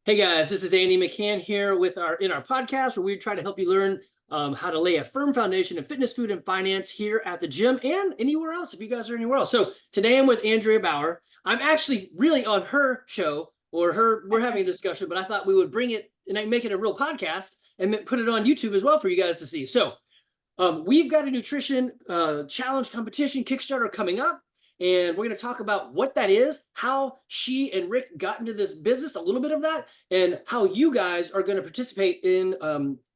Hey guys, this is Andy McCann here with our podcast where we try to help you learn how to lay a firm foundation in fitness, food, and finance here at the gym and anywhere else if you guys are anywhere else. So today I'm with Andrea Bauer. I'm actually really on her show we're having a discussion, but I thought we would bring it and make it a real podcast and put it on YouTube as well for you guys to see. So we've got a nutrition challenge competition Kickstarter coming up. And we're going to talk about what that is, how she and Rick got into this business, a little bit of that, and how you guys are going to participate in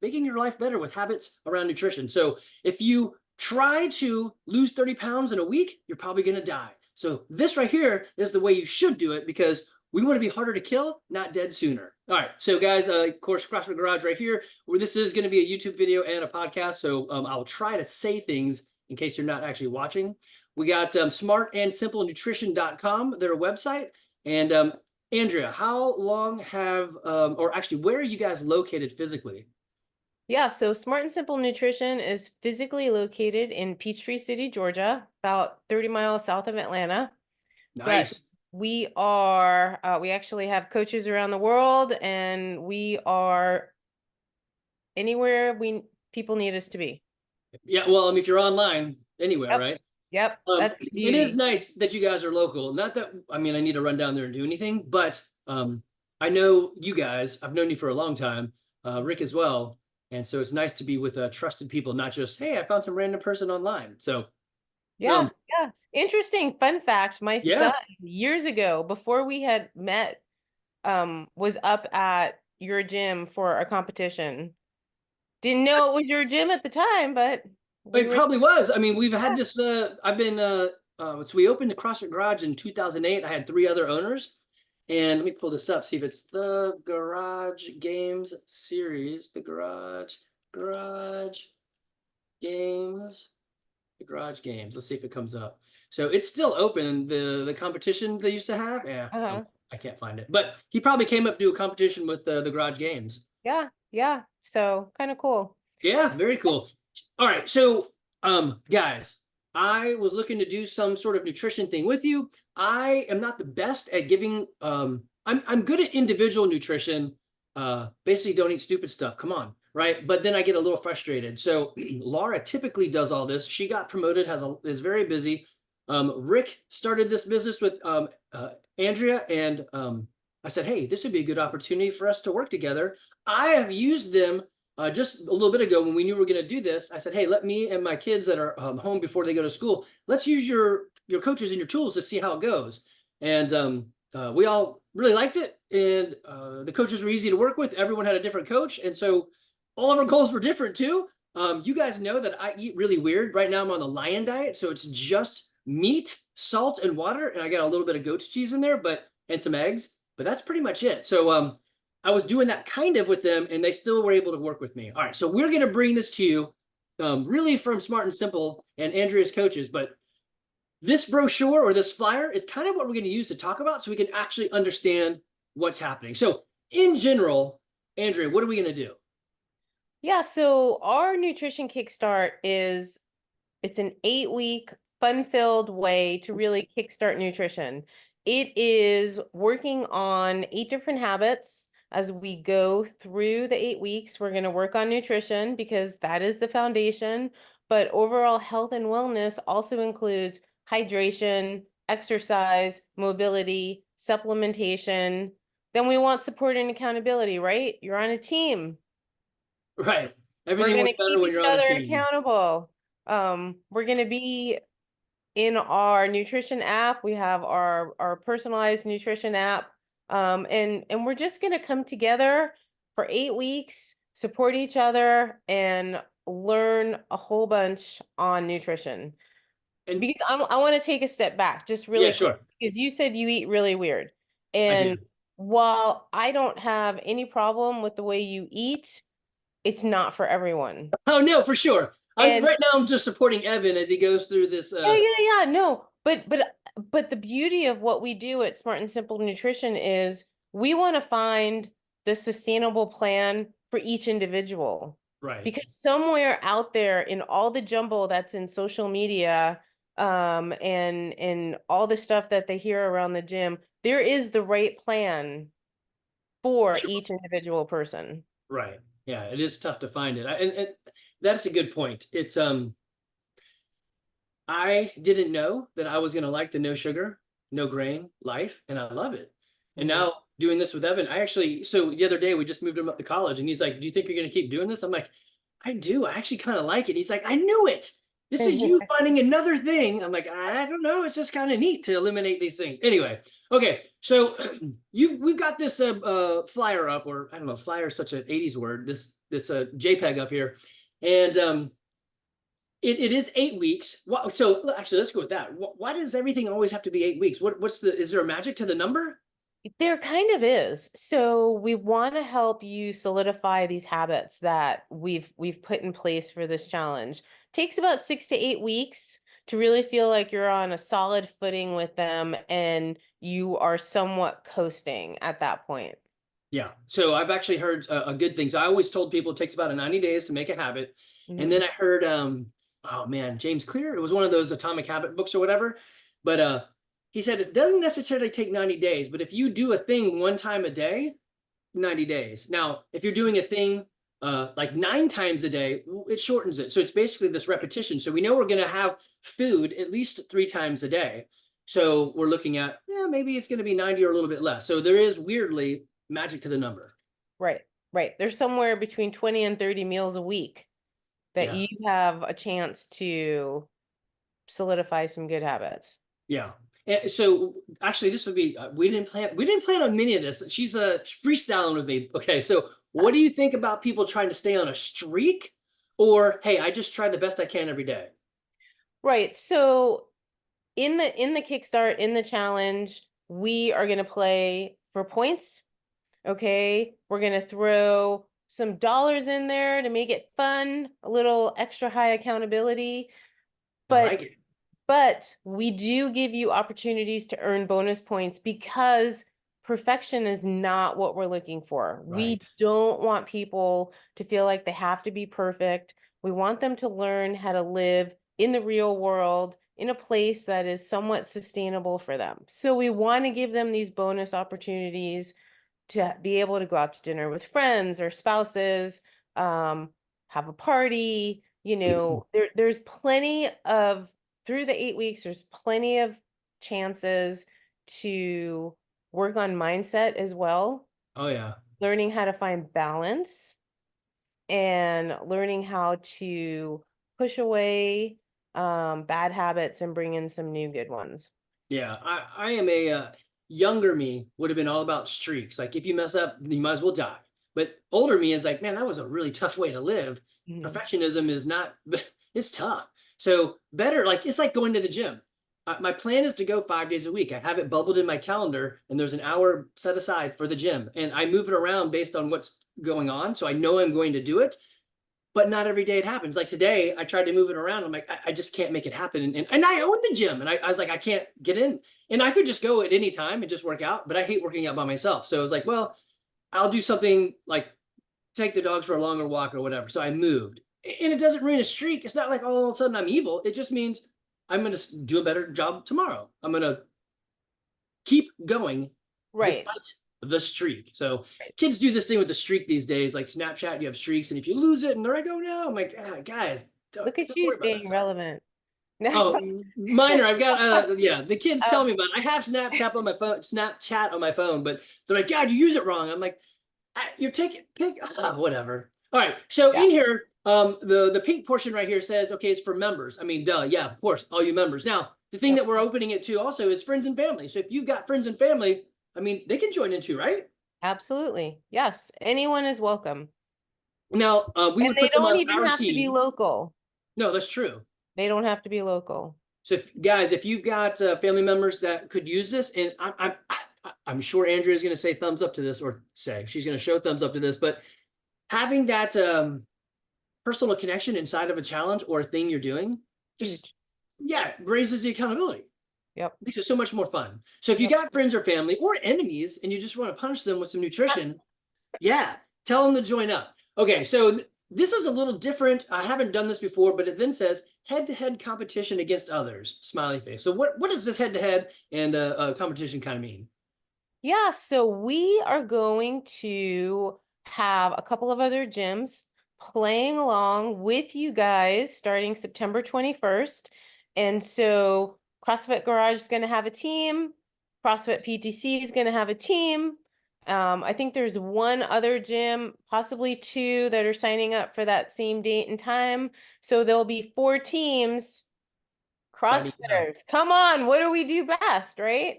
making your life better with habits around nutrition. So if you try to lose 30 pounds in a week, you're probably going to die. So this right here is the way you should do it because we want to be harder to kill, not dead sooner. All right. So guys, of course, CrossFit Garage right here, where this is going to be a YouTube video and a podcast. So I'll try to say things in case you're not actually watching. We got smartandsimplenutrition.com, their website. And Andrea, how long have, or actually, where are you guys located physically? Yeah, so Smart and Simple Nutrition is physically located in Peachtree City, Georgia, about 30 miles south of Atlanta. Nice. But we are, we actually have coaches around the world, and we are anywhere people need us to be. Yeah, well, I mean, if you're online, anywhere, Yep. right? Yep, that's the It is beauty. nice that you guys are local. Not that, I mean, I need to run down there and do anything, but I know you guys, I've known you for a long time, Rick as well. And so it's nice to be with trusted people, not just, hey, I found some random person online. So, Yeah, yeah. Interesting fun fact, my son yeah. years ago, before we had met, was up at your gym for a competition. Didn't know it was your gym at the time, but we It were, probably was. I mean, we've had yeah. this, I've been, so we opened the CrossFit Garage in 2008. I had 3 other owners. And let me pull this up, see if it's the Garage Games series, the Garage Games, the Garage Games. Let's see if it comes up. So it's still open, the competition they used to have. Yeah, Uh-huh. I can't find it. But he probably came up to a competition with the Garage Games. Yeah, yeah. So kind of cool. Yeah, very cool. All right, so guys, I was looking to do some sort of nutrition thing with you. I am not the best at giving I'm good at individual nutrition. Basically don't eat stupid stuff. Come on, right? But then I get a little frustrated. So Laura typically does all this. She got promoted, is very busy. Rick started this business with Andrea, and I said, hey, this would be a good opportunity for us to work together. I have used them just a little bit ago when we knew we were going to do this. I said, hey, let me and my kids that are home before they go to school, let's use your coaches and your tools to see how it goes. And we all really liked it. And the coaches were easy to work with. Everyone had a different coach. And so all of our goals were different too. You guys know that I eat really weird. Right now I'm on the lion diet. So it's just meat, salt, and water. And I got a little bit of goat's cheese in there, and some eggs. But that's pretty much it. So I was doing that kind of with them, and they still were able to work with me. All right, so we're going to bring this to you really from Smart and Simple and Andrea's coaches, but this brochure or this flyer is kind of what we're going to use to talk about so we can actually understand what's happening. So in general, Andrea, what are we going to do? Yeah, so our nutrition kickstart it's an 8-week fun-filled way to really kickstart nutrition. It is working on 8 different habits. As we go through the 8 weeks, we're going to work on nutrition because that is the foundation. But overall health and wellness also includes hydration, exercise, mobility, supplementation. Then we want support and accountability, right? You're on a team. Right. We're Everything going works to better keep when each you're on a other team. accountable. We're going to be in our nutrition app. We have our personalized nutrition app. And we're just going to come together for 8 weeks, support each other, and learn a whole bunch on nutrition. And Because I want to take a step back just yeah, really quick, sure. because you said you eat really weird. I And do. while I don't have any problem with the way you eat, it's not for everyone. Oh, no, for sure. And Right now I'm just supporting Evan as he goes through this. yeah, no. But the beauty of what we do at Smart and Simple Nutrition is we want to find the sustainable plan for each individual. Right. Because somewhere out there in all the jumble that's in social media, and all the stuff that they hear around the gym, there is the right plan for Sure. each individual person. Right. Yeah, it is tough to find it. And that's a good point. It's I didn't know that I was going to like the no sugar, no grain life, and I love it. And Mhm. now doing this with Evan, I actually, so the other day we just moved him up to college and he's like, "Do you think you're going to keep doing this?" I'm like, "I do. I actually kind of like it." He's like, "I knew it. This is you finding another thing." I'm like, "I don't know. It's just kind of neat to eliminate these things." Anyway, okay. So we've got this flyer up, or I don't know, flyer is such an 80s word, this JPEG up here. And it is 8 weeks. So actually, let's go with that. Why does everything always have to be 8 weeks? Is there a magic to the number? There kind of is. So we want to help you solidify these habits that we've put in place for this challenge. Takes about 6 to 8 weeks to really feel like you're on a solid footing with them and you are somewhat coasting at that point. Yeah. So I've actually heard a good thing. So I always told people it takes about 90 days to make a habit. And Mhm. then I heard, oh man, James Clear. It was one of those Atomic Habit books or whatever. But he said it doesn't necessarily take 90 days, but if you do a thing one time a day, 90 days. Now, if you're doing a thing like 9 times a day, it shortens it. So it's basically this repetition. So we know we're going to have food at least 3 times a day. So we're looking at, yeah, maybe it's going to be 90 or a little bit less. So there is weirdly magic to the number. Right, right. There's somewhere between 20 and 30 meals a week that Yeah. you have a chance to solidify some good habits. Yeah. And so actually this would be we didn't plan on many of this. She's freestyling with me. Okay, so what do you think about people trying to stay on a streak, or hey, I just try the best I can every day? Right. So in the Kickstart, in the challenge, we are going to play for points. Okay. We're going to throw some dollars in there to make it fun, a little extra high accountability. I But like it. But we do give you opportunities to earn bonus points because perfection is not what we're looking for. We Right. don't want people to feel like they have to be perfect. We want them to learn how to live in the real world in a place that is somewhat sustainable for them. So we want to give them these bonus opportunities to be able to go out to dinner with friends or spouses, um, have a party. There's plenty of through the 8 weeks, there's plenty of chances to work on mindset as well, Oh yeah. learning how to find balance and learning how to push away bad habits and bring in some new good ones. Yeah, I am a younger me would have been all about streaks. Like if you mess up, you might as well die. But older me is like, man, that was a really tough way to live. Mhm. Perfectionism is not, it's tough. So better, like it's like going to the gym. My plan is to go 5 days a week. I have it bubbled in my calendar, and there's an hour set aside for the gym, and I move it around based on what's going on. So I know I'm going to do it, but not every day it happens. Like today, I tried to move it around. I'm like, I just can't make it happen. And I own the gym. And I was like, I can't get in. And I could just go at any time and just work out, but I hate working out by myself. So I was like, well, I'll do something like take the dogs for a longer walk or whatever. So I moved. And it doesn't ruin a streak. It's not like all of a sudden I'm evil. It just means I'm going to do a better job tomorrow. I'm going to keep going Right. despite the streak. So kids do this thing with the streak these days, like Snapchat, you have streaks, and if you lose it and they're like, oh no, I'm like, guys, don't, Look at don't you worry about that staying stuff. relevant. Oh, minor. I've got yeah, the kids tell me about it. I have Snapchat on my phone, but they're like, God, you use it wrong. I'm like, you're taking pick whatever. All right. So Yeah, in here, the pink portion right here says, okay, it's for members. I mean, duh, yeah, of course, all you members. Now, the thing yep, that we're opening it to also is friends and family. So if you've got friends and family, I mean, they can join in too, right? absolutely. Yes, anyone is welcome. Now, we And would they put them don't on even our have to be team. local. No, that's true. They don't have to be local. So, guys, if you've got family members that could use this, and I'm sure Andrea is going to say thumbs up to this, or say she's going to show thumbs up to this, but having that personal connection inside of a challenge or a thing you're doing, just Huge. yeah, raises the accountability. Yep. Makes it so much more fun. So if you Yep. got friends or family or enemies and you just want to punch them with some nutrition, yeah, tell them to join up. Okay, so this is a little different. I haven't done this before, but it then says head-to-head competition against others. Smiley face. So what does this head-to-head and competition kind of mean? Yeah, so we are going to have a couple of other gyms playing along with you guys starting September 21st. And so CrossFit Garage is going to have a team, CrossFit PTC is going to have a team. I think there's one other gym, possibly two, that are signing up for that same date and time. So there'll be 4 teams, Fighting it out. CrossFitters. Come on, what do we do best, right?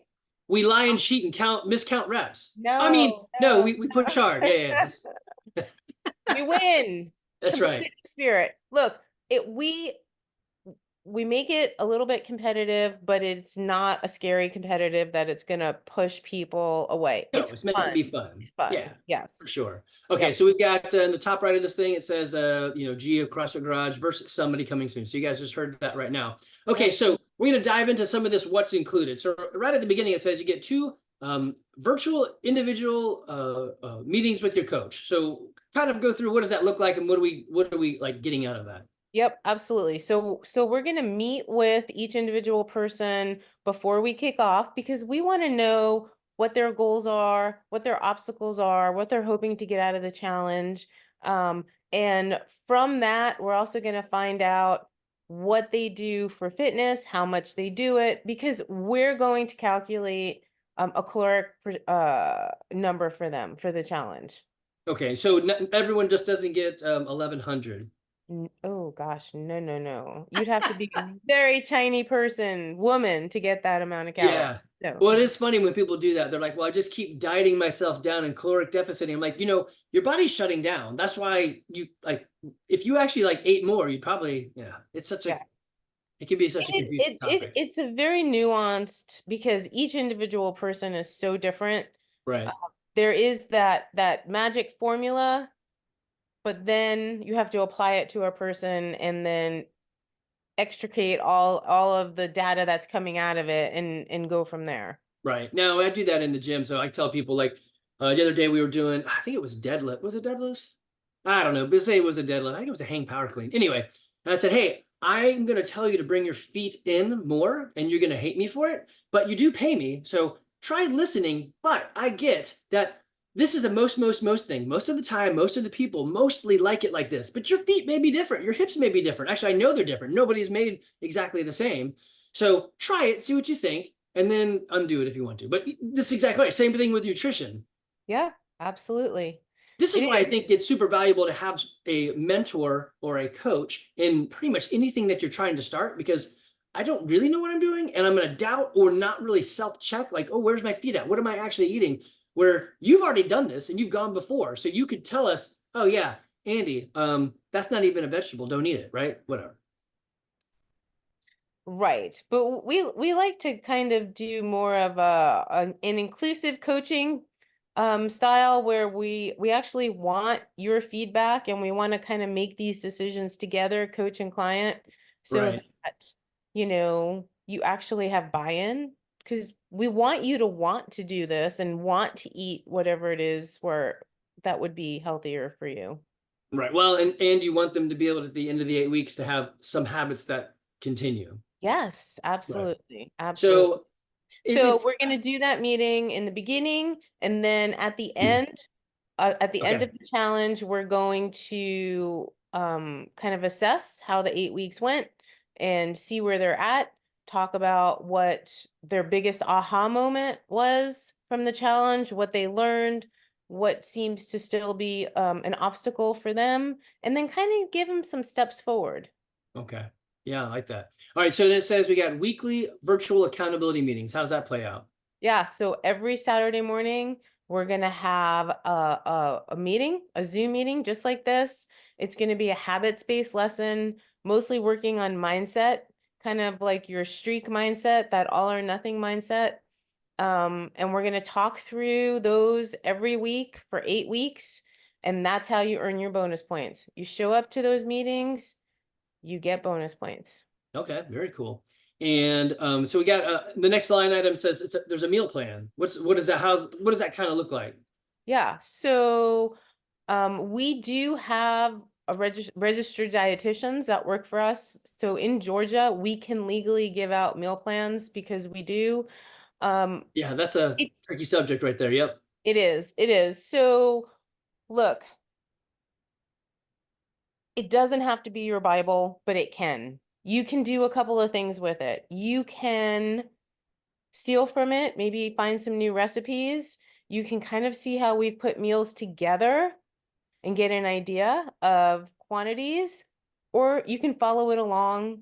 We lie and cheat and miscount reps. I mean, No, no, no. we push hard. Yeah, yeah. We win. That's right. Competitive spirit. Look, it we make it a little bit competitive, but it's not a scary competitive that it's gonna push people away. No, It's it's meant to fun. be fun. It's fun. Yeah, Yes. for sure. Okay, Yep. so we've got in the top right of this thing, it says, Geo CrossFit Garage versus somebody coming soon. So you guys just heard that right now. Okay, Yep. so we're going to dive into some of this, what's included. So right at the beginning, it says you get 2 virtual individual meetings with your coach. So kind of go through, what does that look like, and what are we like getting out of that? Yep, absolutely. So we're going to meet with each individual person before we kick off because we want to know what their goals are, what their obstacles are, what they're hoping to get out of the challenge. And from that, we're also going to find out what they do for fitness, how much they do it, because we're going to calculate a caloric number for them for the challenge. Okay, so everyone just doesn't get 1100. Oh gosh, no, no, no. You'd have to be a very tiny person, woman, to get that amount of calories. Yeah. So, Well, it is funny when people do that. They're like, well, I just keep dieting myself down and caloric deficiting. I'm like, your body's shutting down. That's why you like, if you actually like ate more, you'd probably, yeah, yeah. it can be such a confusing topic. It's a very nuanced because each individual person is so different. Uh, Right. there is that magic formula, but then you have to apply it to a person and then extricate all of the data that's coming out of it and go from there. Right. Now I do that in the gym. So I tell people like the other day we were doing, I think it was deadlift. Was it deadlifts? I don't know, but say it was a deadlift. I think it was a hang power clean. Anyway, and I said, hey, I'm going to tell you to bring your feet in more and you're going to hate me for it, but you do pay me. So try listening. But I get that this is a most thing. Most of the time, most of the people mostly like it like this, but your feet may be different. Your hips may be different. Actually, I know they're different. Nobody's made exactly the same. So try it, see what you think, and then undo it if you want to. But this is exactly right. Same thing with nutrition. Yeah, absolutely. This is It why I is. think it's super valuable to have a mentor or a coach in pretty much anything that you're trying to start, because I don't really know what I'm doing and I'm going to doubt or not really self-check, like, oh, where's my feet at? What am I actually eating? Where you've already done this and you've gone before. So you could tell us, oh yeah, Andy, that's not even a vegetable. Don't eat it, right? Whatever. Right. But we like to kind of do more of an inclusive coaching style where we actually want your feedback and we want to kind of make these decisions together, coach and client, so Right. that you actually have buy-in because we want you to want to do this and want to eat whatever it is where that would be healthier for you. Right. Well, and you want them to be able to, at the end of the 8 weeks, to have some habits that continue. Yes, Right. absolutely. Absolutely. So So it's we're going to do that meeting in the beginning, and then at the end okay. of the challenge, we're going to kind of assess how the 8 weeks went and see where they're at, talk about what their biggest aha moment was from the challenge, what they learned, what seems to still be an obstacle for them, and then kind of give them some steps forward. Okay. Yeah, I like that. All right. So then it says we got weekly virtual accountability meetings. How does that play out? Yeah, so every Saturday morning, we're gonna have a meeting, a Zoom meeting, just like this. It's gonna be a habits-based lesson, mostly working on mindset, kind of like your streak mindset, that all or nothing mindset. And we're gonna talk through those every week for 8 weeks, and that's how you earn your bonus points. You show up to those meetings, you get bonus points. Okay. Very cool. And so we got the next line item says there's a meal plan. What is that? What does that kind of look like? Yeah, so we do have a registered dietitians that work for us. So in Georgia, we can legally give out meal plans because we do. Yeah, that's a It, tricky subject right there. Yep. it is. It is. So look, it doesn't have to be your Bible, but it can. You can do a couple of things with it. You can steal from it, maybe find some new recipes. You can kind of see how we've put meals together and get an idea of quantities, or you can follow it along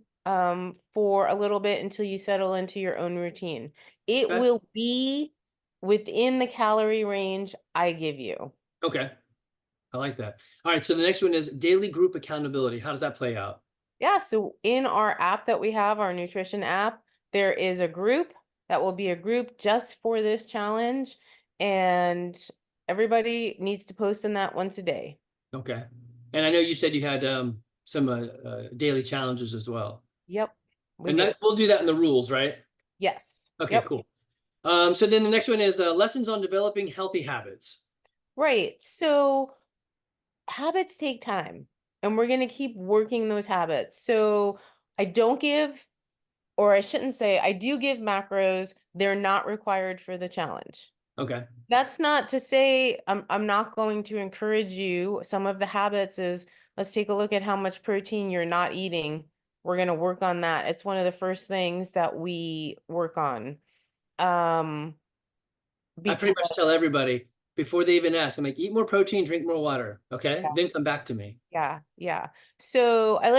for a little bit until you settle into your own routine. It Okay. will be within the calorie range I give you. Okay. I like that. All right. So the next one is daily group accountability. How does that play out? Yeah, so in our app that we have, our nutrition app, there is a group that will be a group just for this challenge, and everybody needs to post in that once a day. Okay. And I know you said you had some daily challenges as well. Yep, we And do. that we'll do that in the rules, right? Yes. Okay, Yep. cool. So then the next one is lessons on developing healthy habits. Right. So habits take time, and we're going to keep working those habits. So I don't give, or I shouldn't say, I do give macros. They're not required for the challenge. Okay. That's not to say I'm not going to encourage you. Some of the habits is, let's take a look at how much protein you're not eating. We're going to work on that. It's one of the first things that we work on. Um, I because pretty much tell everybody before they even ask, I'm like, eat more protein, drink more water. Okay. Then come back to me. yeah, yeah. So I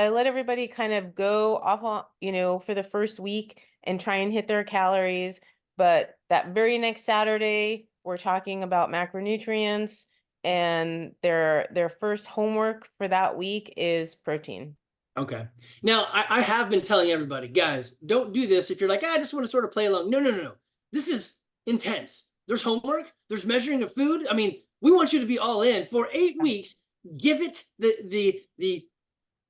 let everybody kind of go off on, for the first week and try and hit their calories. But that very next Saturday, we're talking about macronutrients, and their first homework for that week is protein. Okay. Now I have been telling everybody, guys, don't do this if you're like, I just want to sort of play along. No, no, no, no. This is intense. There's homework, there's measuring of food. I mean, we want you to be all in for 8 weeks. Give it the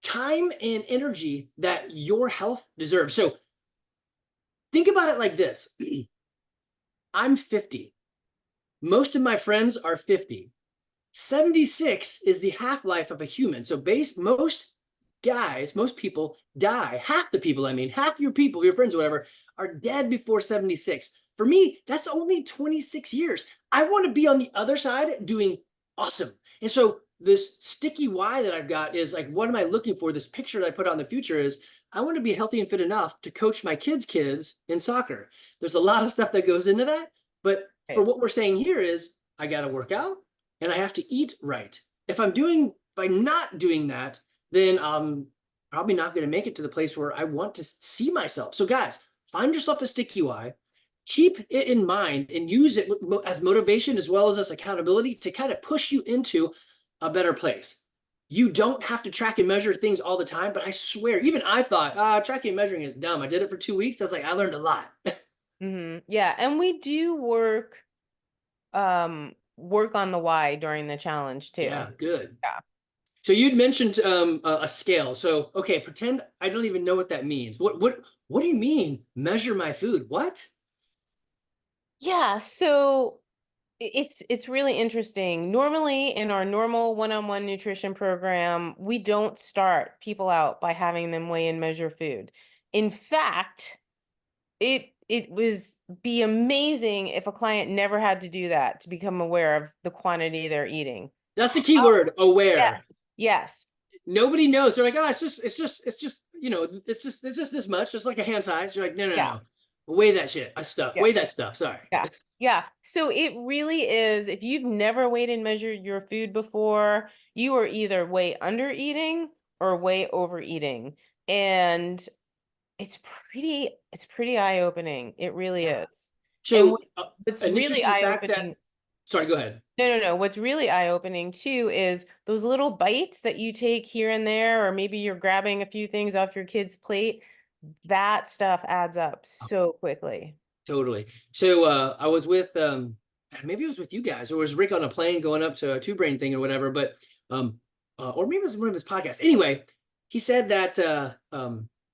time and energy that your health deserves. So think about it like this. I'm 50. Most of my friends are 50. 76 is the half-life of a human. So most guys, most people die. Half the people, I mean, half your people, your friends, whatever, are dead before 76. For me, that's only 26 years. I want to be on the other side doing awesome. And so this sticky why that I've got is like, what am I looking for? This picture that I put on the future is I want to be healthy and fit enough to coach my kids in soccer. There's a lot of stuff that goes into that. But for Okay. what we're saying here is I got to work out and I have to eat right. If by not doing that, then I'm probably not going to make it to the place where I want to see myself. So guys, find yourself a sticky why, keep it in mind and use it as motivation as well as accountability to kind of push you into a better place. You don't have to track and measure things all the time, but I swear, even I thought, tracking and measuring is dumb. I did it for 2 weeks. I was like, I learned a lot. Yeah, and we do work on the why during the challenge too. Yeah, good. Yeah. So you'd mentioned a scale. So okay, pretend I don't even know what that means. What do you mean? Measure my food? What? Yeah, so it's really interesting. Normally in our normal one-on-one nutrition program, we don't start people out by having them weigh and measure food. In fact, it was be amazing if a client never had to do that to become aware of the quantity they're eating. That's the key How- word, Yeah. aware. Yes. Nobody knows. They're like, oh, it's just, it's just this much. It's like a hand size. You're like, no, no, Yeah. no. Weigh that shit. Yeah. Weigh that stuff. Sorry. Yeah. Yeah. So it really is, if you've never weighed and measured your food before, you are either way under eating or way overeating. And it's pretty eye-opening. It really Yeah. is. And So what's an really interesting fact that, eye-opening, sorry, go ahead. no. What's really eye-opening too is those little bites that you take here and there, or maybe you're grabbing a few things off your kid's plate. That stuff adds up so quickly. Totally. So I was with maybe it was with you guys, or was Rick on a plane going up to a Two Brain thing or whatever, but or maybe it was one of his podcasts. Anyway, he said that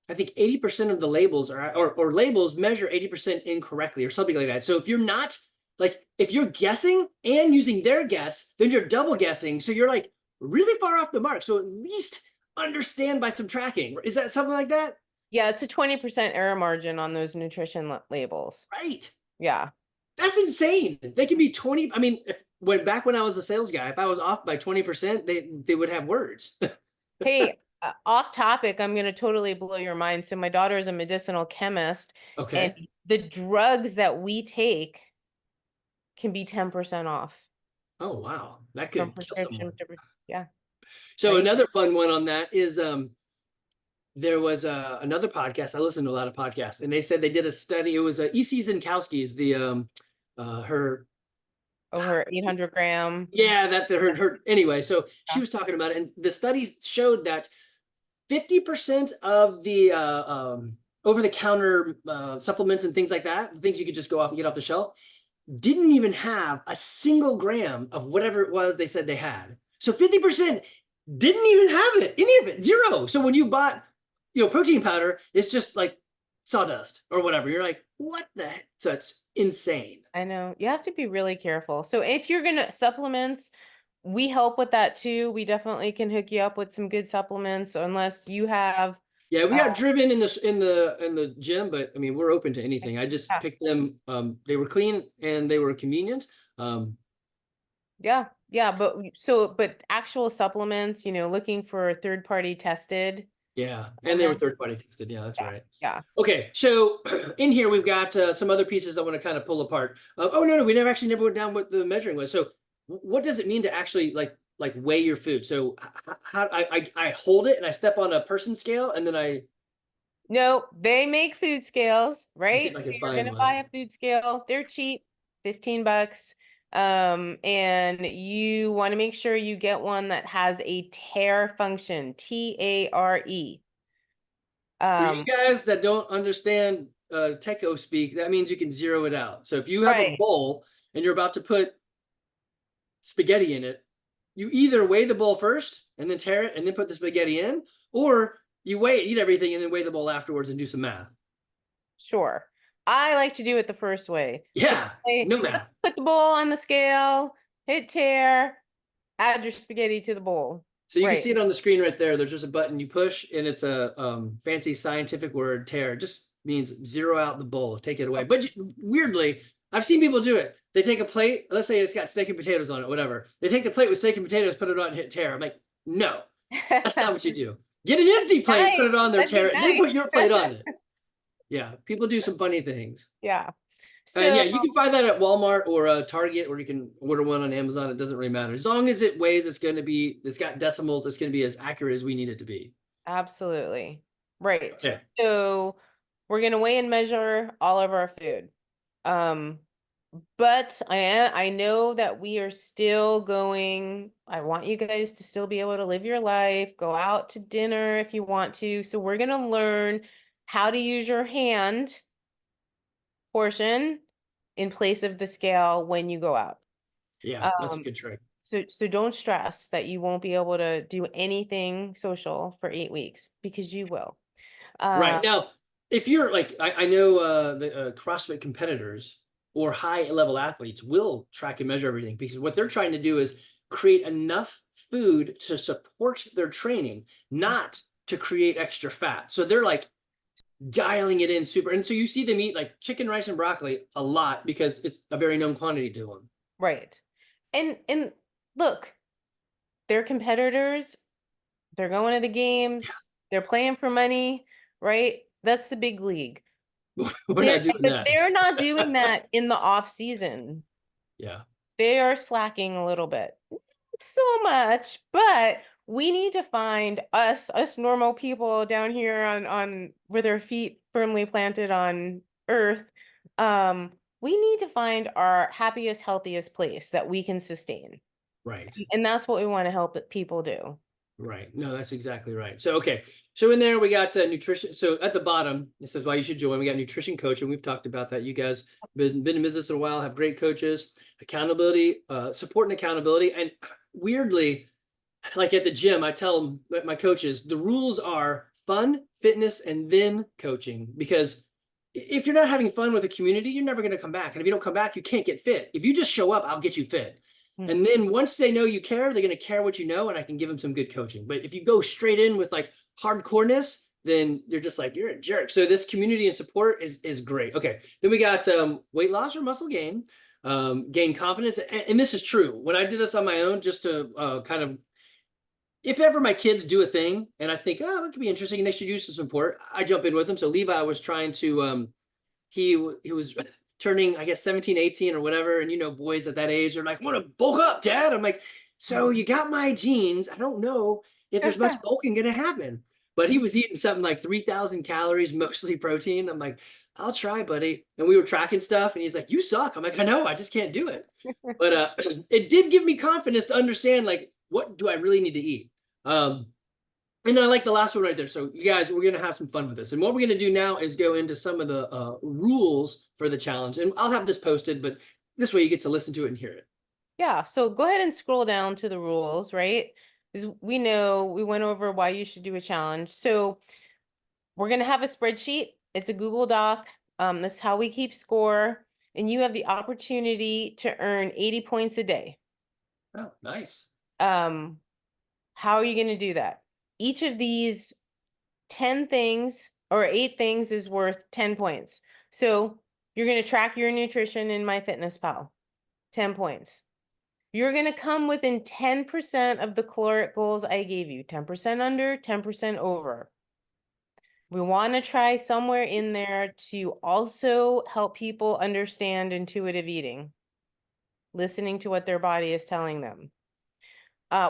I think 80% of the labels or labels measure 80% incorrectly or something like that. So if you're not like if you're guessing and using their guess, then you're double guessing. So you're like really far off the mark. So at least understand by subtracting. Is that something like that? Yeah, it's a 20% error margin on those nutrition labels. Right. Yeah. That's insane. They can be 20. I mean, back when I was a sales guy, if I was off by 20%, they would have words. Hey, off topic, I'm going to totally blow your mind. So my daughter is a medicinal chemist, and Okay. the drugs that we take can be 10% off Oh, wow. That from could kill prescription someone. to, yeah, So right? another fun one on that is there was another podcast. I listen to a lot of podcasts, and they said they did a study. It was E.C. Zinkowski is the her Over 800 gram. yeah that her anyway. So she Yeah. was talking about it, and the studies showed that 50% of the over-the-counter supplements and things like that, the things you could just go off and get off the shelf, didn't even have a single gram of whatever it was they said they had. So 50% didn't even have it, any of it, zero. So when you bought, protein powder, it's just like sawdust or whatever. You're like, what the heck? So it's insane. I know. You have to be really careful. So if you're going to supplements, we help with that too. We definitely can hook you up with some good supplements unless you have, Yeah, we uh, got driven in the gym, but I mean, we're open to anything. I just yeah, picked them. They were clean and they were convenient. yeah, but actual supplements, looking for third party tested Yeah, and they were supplements. third party tested. Yeah, that's Yeah, right. yeah. Okay, so in here we've got some other pieces I want to kind of pull apart. Oh no, we never went down what the measuring was. So what does it mean to actually like weigh your food? So how I hold it and I step on a person scale and then I No, they make food scales, let me see right? if I So can you're find gonna one. buy a food scale. They're cheap, $15. And you want to make sure you get one that has a tare function, Tare. For you Um, guys that don't understand techo speak, that means you can zero it out. So if you have a right. bowl and you're about to put spaghetti in it, you either weigh the bowl first and then tear it and then put the spaghetti in, or you weigh it, eat everything, and then weigh the bowl afterwards and do some math. Sure. I like to do it the first way. The Yeah, no math. put the bowl on the scale, hit tare, add your spaghetti to the bowl. So you can Right. see it on the screen right there. There's just a button you push, and it's a fancy scientific word, tear. It just means zero out the bowl, take it away. But weirdly, I've seen people do it. They take a plate, let's say it's got steak and potatoes on it, whatever. They take the plate with steak and potatoes, put it on, and hit tear. I'm like, no, that's not what you do. Get an empty plate, put Nice. it on there, That'd be tear it, then put your plate nice. on it. Yeah, people do some funny things. Yeah. And yeah, So, you can find that at Walmart or Target, or you can order one on Amazon. It doesn't really matter. As long as it weighs, it's got decimals, it's going to be as accurate as we need it to be. absolutely. Right. Okay. So we're gonna weigh and measure all of our food. Um, but I know that we are still going. I want you guys to still be able to live your life, go out to dinner if you want to. So we're gonna learn how to use your hand portion in place of the scale when you go out. Yeah, that's a Um, good trick. so don't stress that you won't be able to do anything social for 8 weeks because you will. Right. Uh, Now, if you're like, I know the CrossFit competitors or high level athletes will track and measure everything, because what they're trying to do is create enough food to support their training, not to create extra fat. So they're like dialing it in super. And so you see them eat like chicken, rice, and broccoli a lot because it's a very known quantity to them. right. And look, they're competitors, they're going to the games, they're playing for money, right? That's the big league. We're not doing But that. they're not doing that in the off season. Yeah. They are slacking a little bit. Not so much, but we need to find us normal people down here on with our feet firmly planted on earth. We need to find our happiest, healthiest place that we can sustain. Right. And that's what we want to help people do. Right. No, that's exactly right. So, okay. So in there, we got nutrition. So at the bottom, it says why you should join. We got nutrition coaching. We've talked about that. You guys been in business a while, have great coaches, accountability, support and accountability. And weirdly, like at the gym, I tell them, my coaches, the rules are fun, fitness, and then coaching. Because if you're not having fun with a community, you're never going to come back. And if you don't come back, you can't get fit. If you just show up, I'll get you fit. Hmm. And then once they know you care, they're going to care what you know, and I can give them some good coaching. But if you go straight in with like hardcoreness, then you're just like, you're a jerk. So this community and support is great. Okay. Then we got weight loss or muscle gain, gain confidence. And this is true. When I did this on my own, just to kind of, if ever my kids do a thing and I think, oh, that could be interesting and they should use some support, I jump in with them. So Levi was trying to, he was turning, I guess, 17, 18 or whatever. And, boys at that age are like, want to bulk up, dad. I'm like, so you got my genes. I don't know if there's much bulking going to happen. But he was eating something like 3,000 calories, mostly protein. I'm like, I'll try, buddy. And we were tracking stuff. And he's like, you suck. I'm like, I know, I just can't do it. But it did give me confidence to understand, like, what do I really need to eat? And I like the last one right there. So you guys, we're going to have some fun with this. And what we're going to do now is go into some of the rules for the challenge. And I'll have this posted, but this way you get to listen to it and hear it. Yeah, so go ahead and scroll down to the rules, right? Because we know we went over why you should do a challenge. So we're going to have a spreadsheet. It's a Google Doc. This is how we keep score. And you have the opportunity to earn 80 points a day. Oh, nice. How are you going to do that? Each of these 10 things or 8 things is worth 10 points. So you're going to track your nutrition in MyFitnessPal, 10 points. You're going to come within 10% of the caloric goals I gave you, 10% under, 10% over. We want to try somewhere in there to also help people understand intuitive eating, listening to what their body is telling them.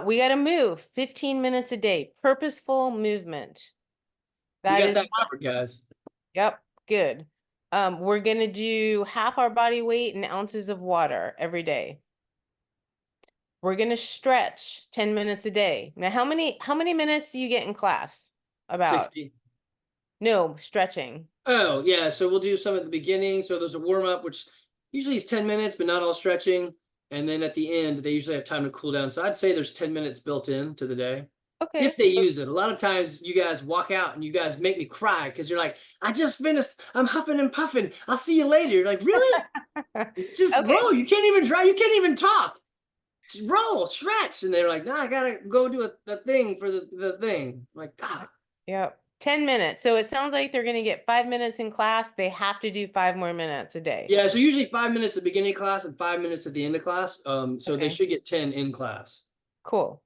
We got to move 15 minutes a day, purposeful movement. We got that covered, guys. Yep, good. We're going to do half our body weight in ounces of water every day. We're going to stretch 10 minutes a day. Now, how many minutes do you get in class? About 60. No, stretching. Oh, yeah. So we'll do some at the beginning. So there's a warm up, which usually is 10 minutes, but not all stretching. And then at the end, they usually have time to cool down. So I'd say there's 10 minutes built into the day. Okay. If they use it. A lot of times you guys walk out and you guys make me cry because you're like, I just finished. I'm huffing and puffing. I'll see you later. You're like, really? Just Okay. roll. You can't even drive. You can't even talk. Just roll, stretch. And they're like, no, I gotta go do a thing for the thing. I'm like, God. Yep. 10 minutes. So it sounds like they're going to get 5 minutes in class. They have to do 5 more minutes a day. Yeah, so usually 5 minutes at the beginning of class and 5 minutes at the end of class. So they should get 10 in class. Cool.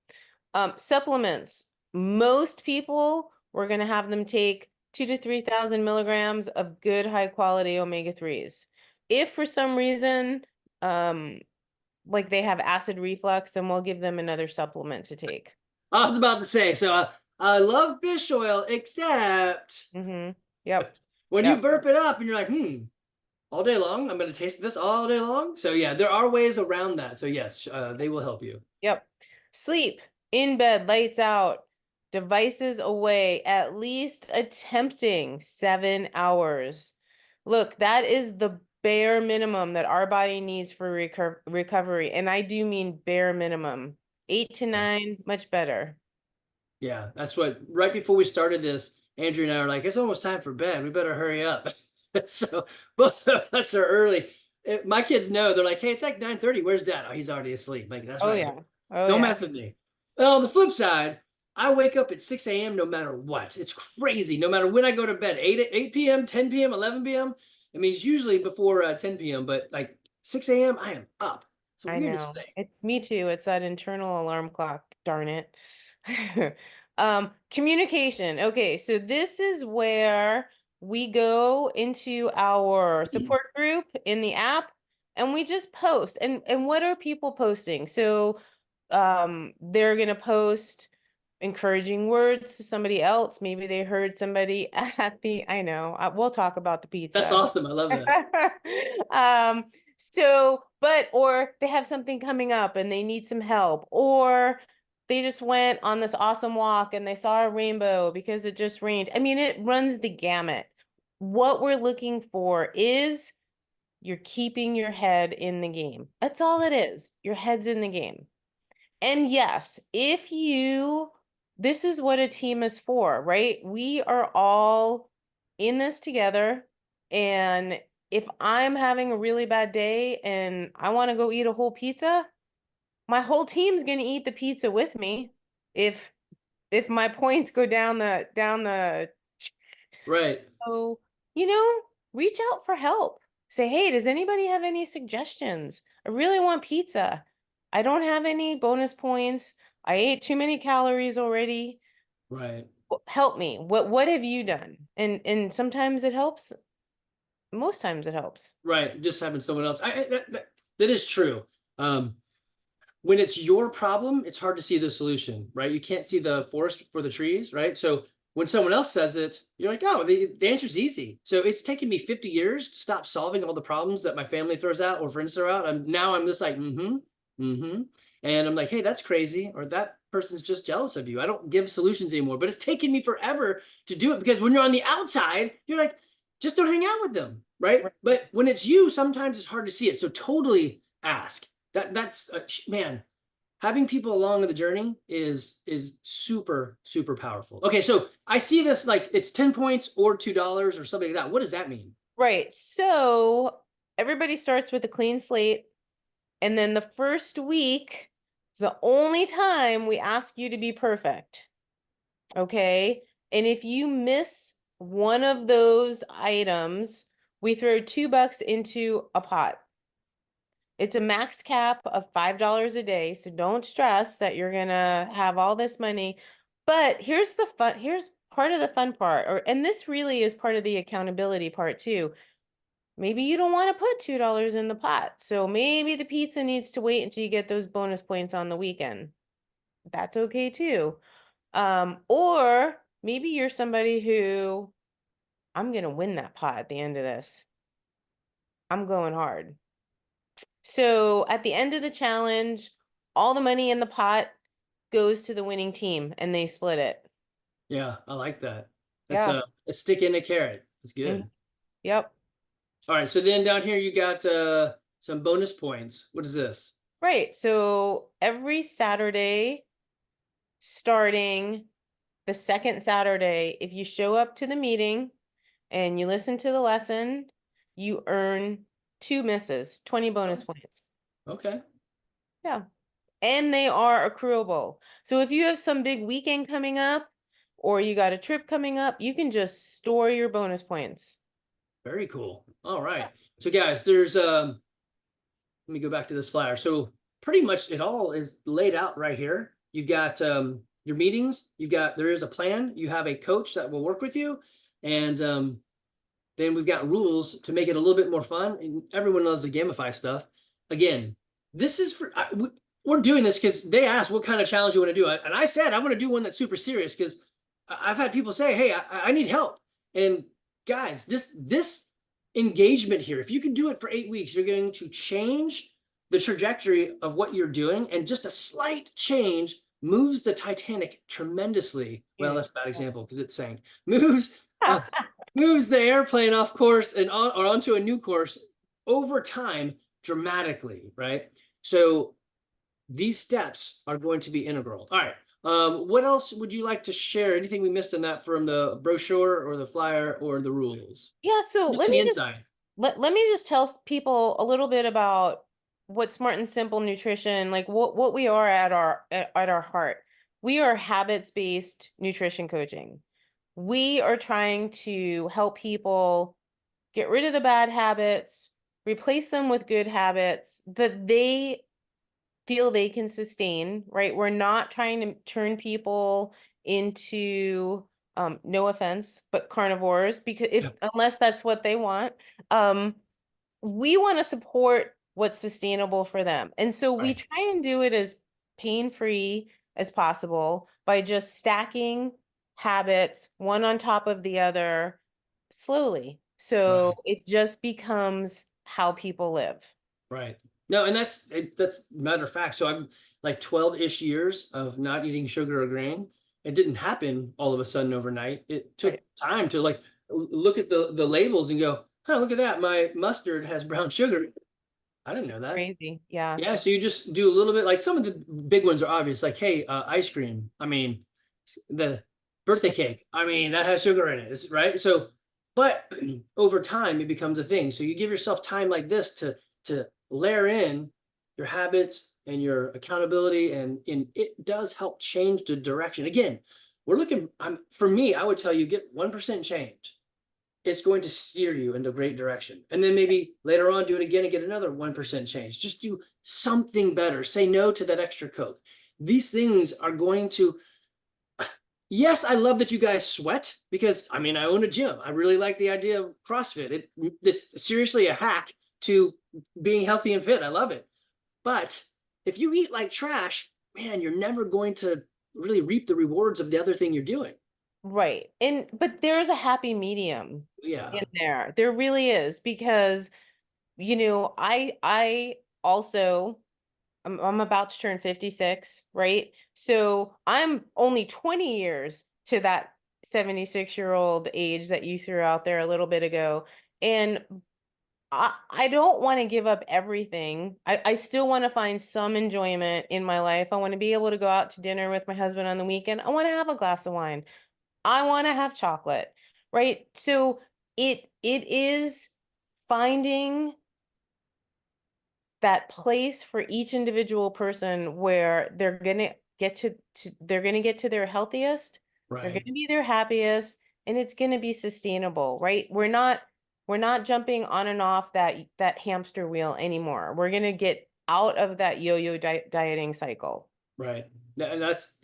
Supplements. Most people, we're going to have them take 2,000 to 3,000 milligrams of good high quality omega-3s. If for some reason, like they have acid reflux, then we'll give them another supplement to take. I was about to say, so I love fish oil, except Yep. when you burp it up and you're like, all day long, I'm going to taste this all day long. So yeah, there are ways around that. So yes, they will help you. Yep. Sleep, in bed, lights out, devices away, at least attempting 7 hours. Look, that is the bare minimum that our body needs for recovery. And I do mean bare minimum. 8 to 9, much better. Yeah, that's what, right before we started this, Andrew and I were like, it's almost time for bed. We better hurry up. So both of us are early. My kids know. They're like, hey, it's like 9:30. Where's dad? Oh, he's already asleep. Like, that's right. Yeah. Oh, Don't mess with me. Well, on the flip side, I wake up at 6 a.m. no matter what. It's crazy. No matter when I go to bed, 8 p.m., 10 p.m., 11 p.m. I mean, it's usually before 10 p.m., but like 6 a.m., I am up. It's the weirdest thing. It's me too. It's that internal alarm clock. Darn it. Communication. Okay, so this is where we go into our support group in the app and we just post. And what are people posting? So they're gonna post encouraging words to somebody else. Maybe they heard somebody at the, I know, we'll talk about the pizza. That's awesome. I love that. Or they have something coming up and they need some help, or they just went on this awesome walk and they saw a rainbow because it just rained. I mean, it runs the gamut. What we're looking for is you're keeping your head in the game. That's all it is. Your head's in the game. And yes, this is what a team is for, right? We are all in this together. And if I'm having a really bad day and I want to go eat a whole pizza, my whole team's going to eat the pizza with me. If my points go down the Right. So, you know, reach out for help. Say, hey, does anybody have any suggestions? I really want pizza. I don't have any bonus points. I ate too many calories already. Right. Help me. What have you done? And sometimes it helps. Most times it helps. Right. Just having someone else. That is true. Um, when it's your problem, it's hard to see the solution, right? You can't see the forest for the trees, right? So when someone else says it, you're like, oh, the answer's easy. So it's taken me 50 years to stop solving all the problems that my family throws out or friends throw out. I'm just like, and I'm like, hey, that's crazy, or that person's just jealous of you. I don't give solutions anymore, but it's taken me forever to do it because when you're on the outside, you're like, just don't hang out with them, right? Right. But when it's you, sometimes it's hard to see it. So totally ask. That's man, having people along the journey is super powerful. Okay, so I see this like it's 10 points or $2 or something like that. What does that mean? Right. So everybody starts with a clean slate. And then the first week is the only time we ask you to be perfect. Okay. And if you miss one of those items, we throw $2 into a pot. It's a max cap of $5 a day. So don't stress that you're gonna have all this money. But here's the fun, here's part of the fun part, and this really is part of the accountability part too. Maybe you don't want to put $2 in the pot. So maybe the pizza needs to wait until you get those bonus points on the weekend. That's okay too. Or maybe you're somebody who, I'm gonna win that pot at the end of this. I'm going hard. So at the end of the challenge, all the money in the pot goes to the winning team and they split it. Yeah, I like that. That's Yeah. a stick in a carrot. That's Mhm. good. Yep. All right, so then down here you got some bonus points. What is this? Right. So every Saturday, starting the second Saturday, if you show up to the meeting and you listen to the lesson, you earn 2 misses, 20 bonus points. Okay. Yeah. And they are accruable. So if you have some big weekend coming up or you got a trip coming up, you can just store your bonus points. Very cool. All right. So guys, there's let me go back to this flyer. So pretty much it all is laid out right here. You've got your meetings, there is a plan, you have a coach that will work with you, and then we've got rules to make it a little bit more fun. And everyone loves the gamify stuff. Again, this is for we're doing this because they asked what kind of challenge you want to do, and I said I want to do one that's super serious because I've had people say, "Hey, I need help." And guys, this engagement here, if you can do it for 8 weeks, you're going to change the trajectory of what you're doing, and just a slight change moves the Titanic tremendously. Well, Dude. that's a bad example because it sank. Moves moves the airplane off course and on or onto a new course over time dramatically, right? So these steps are going to be integral. All right. What else would you like to share? Anything we missed in that from the brochure or the flyer or the rules? Yeah, so Just on the inside. let me just tell people a little bit about what Smart and Simple Nutrition, like what we are at our heart. We are habits-based nutrition coaching. We are trying to help people get rid of the bad habits, replace them with good habits that they feel they can sustain, right? We're not trying to turn people into no offense, but carnivores, because if Yep. unless that's what they want. Um, we want to support what's sustainable for them. And so we Right. try and do it as pain-free as possible by just stacking habits one on top of the other slowly. So Right. it just becomes how people live. Right. No, and that's matter of fact. So I'm like 12-ish years of not eating sugar or grain. It didn't happen all of a sudden overnight. It took Right. time to like look at the labels and go, oh, look at that. My mustard has brown sugar. I didn't know that. Crazy. Yeah. Yeah, so you just do a little bit, like some of the big ones are obvious, like, hey, ice cream. I mean, the birthday cake. I mean, that has sugar in it, right? So, but over time, it becomes a thing. So you give yourself time like this to layer in your habits and your accountability, and it does help change the direction. Again, we're looking. For me, I would tell you get 1% change. it's going to steer you in a great direction. And then maybe later on, do it again and get another 1% change. Just do something better. Say no to that extra Coke. These things are going to, yes, I love that you guys sweat because I mean, I own a gym. I really like the idea of CrossFit. This seriously a hack to being healthy and fit. I love it. But if you eat like trash, man, you're never going to really reap the rewards of the other thing you're doing. Right. But there's a happy medium Yeah. in there. There really is, because I also I'm about to turn 56, right? So I'm only 20 years to that 76-year-old age that you threw out there a little bit ago. And I don't want to give up everything. I still want to find some enjoyment in my life. I want to be able to go out to dinner with my husband on the weekend. I want to have a glass of wine. I want to have chocolate, right? So it is finding that place for each individual person where they're gonna get to their healthiest, they're Right. gonna be their happiest, and it's gonna be sustainable, right? We're not jumping on and off that hamster wheel anymore. We're gonna get out of that yo-yo dieting cycle. Right. That's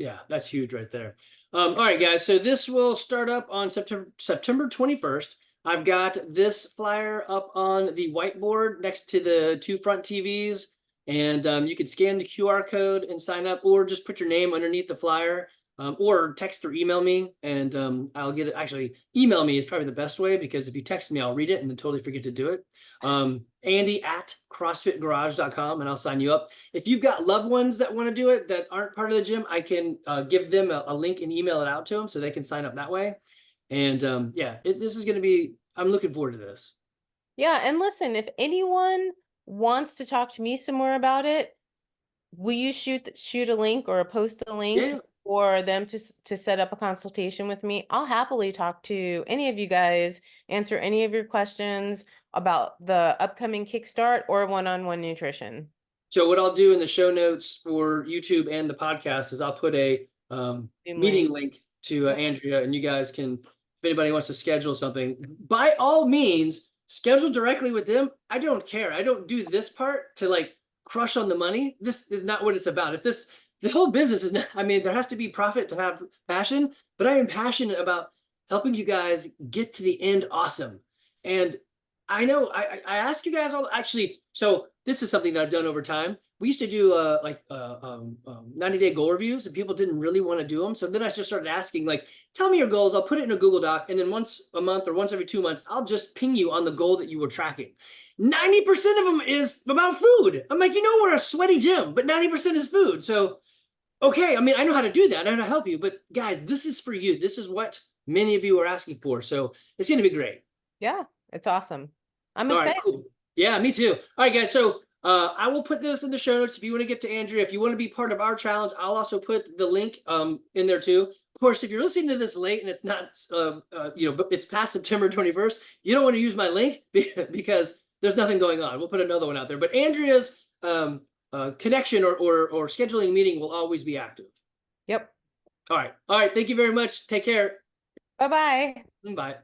huge right there. All right, guys. So this will start up on September 21st. I've got this flyer up on the whiteboard next to the two front TVs, and you can scan the QR code and sign up, or just put your name underneath the flyer, or text or email me, and I'll get it. Actually, email me is probably the best way, because if you text me, I'll read it and then totally forget to do it. Andy@CrossFitGarage.com, and I'll sign you up. If you've got loved ones that want to do it that aren't part of the gym, I can give them a link and email it out to them so they can sign up that way. And yeah, this is going to be, I'm looking forward to this. Yeah, and listen, if anyone wants to talk to me some more about it, will you shoot a link or post a link Yeah. for them to set up a consultation with me? I'll happily talk to any of you guys, answer any of your questions about the upcoming Kickstart or one-on-one nutrition. So what I'll do in the show notes for YouTube and the podcast is I'll put a Zoom meeting link. link to Andrea, and you guys can, if anybody wants to schedule something, by all means, schedule directly with them. I don't care. I don't do this part to like crush on the money. This is not what it's about. The whole business is not, I mean, there has to be profit to have passion, but I am passionate about helping you guys get to the end awesome. And I know I ask you guys all, actually, so this is something that I've done over time. We used to do 90-day goal reviews, and people didn't really want to do them. So then I just started asking, like, tell me your goals. I'll put it in a Google Doc, and then once a month or once every 2 months, I'll just ping you on the goal that you were tracking. 90% of them is about food. I'm like, we're a sweaty gym, but 90% is food. So, okay, I mean, I know how to do that. I know how to help you, but guys, this is for you. This is what many of you are asking for. So it's going to be great. Yeah, it's awesome. I'm All right, excited. cool. Yeah, me too. All right, guys. So I will put this in the show notes if you want to get to Andrea. If you want to be part of our challenge, I'll also put the link in there too. Of course, if you're listening to this late and it's not but it's past September 21st, you don't want to use my link because there's nothing going on. We'll put another one out there. But Andrea's connection or scheduling meeting will always be active. Yep. All right. All right. Thank you very much. Take care. Bye-bye. Bye.